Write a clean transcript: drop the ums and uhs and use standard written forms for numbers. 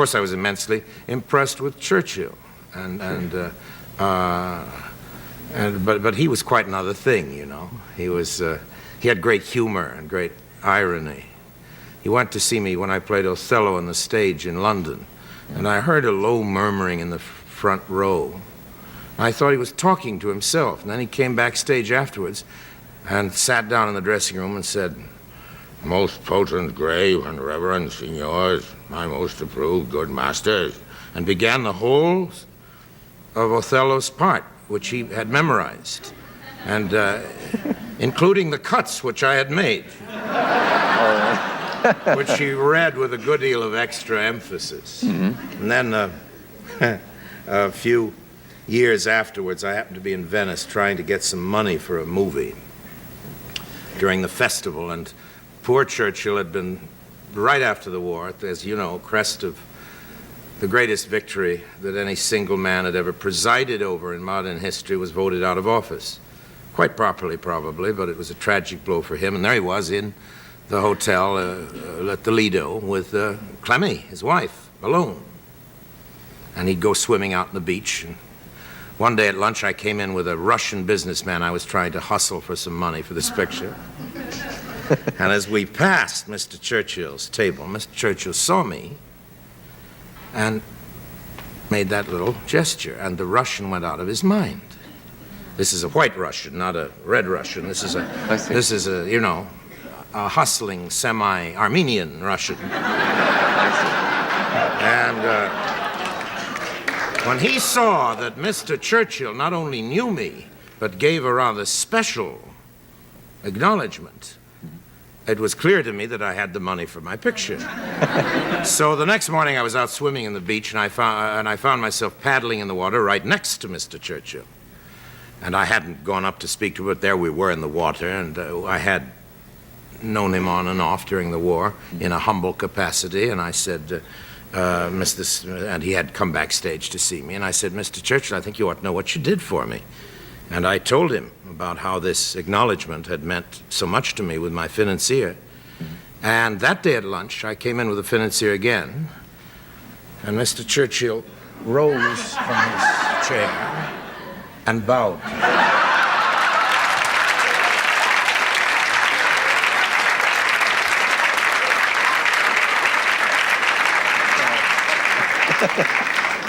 course, I was immensely impressed with Churchill, but he was quite another thing, you know. He had great humor and great irony. He went to see me when I played Othello on the stage in London, and I heard a low murmuring in the front row. I thought he was talking to himself, and then he came backstage afterwards and sat down in the dressing room and said, "Most potent, grave, and reverend signors, my most approved good masters," and began the whole of Othello's part, which he had memorized, and including the cuts which I had made, which he read with a good deal of extra emphasis. Mm-hmm. And then a few years afterwards, I happened to be in Venice trying to get some money for a movie during the festival, and poor Churchill had been, right after the war, as you know, crest of the greatest victory that any single man had ever presided over in modern history, was voted out of office. Quite properly, probably, but it was a tragic blow for him. And there he was in the hotel at the Lido with Clemmy, his wife, alone. And he'd go swimming out on the beach. And one day at lunch, I came in with a Russian businessman I was trying to hustle for some money for this picture. And as we passed Mr. Churchill's table, Mr. Churchill saw me and made that little gesture, and the Russian went out of his mind. This is a white Russian, not a red Russian. This is a, you know, a hustling, semi-Armenian Russian. And when he saw that Mr. Churchill not only knew me, but gave a rather special acknowledgement, it was clear to me that I had the money for my picture. So the next morning I was out swimming in the beach, and I found myself paddling in the water right next to Mr. Churchill. And I hadn't gone up to speak to him, but there we were in the water, and I had known him on and off during the war in a humble capacity, and I said, and he had come backstage to see me, and I said, "Mr. Churchill, I think you ought to know what you did for me." And I told him about how this acknowledgement had meant so much to me with my financier. Mm-hmm. And that day at lunch, I came in with a financier again, and Mr. Churchill rose from his chair and bowed.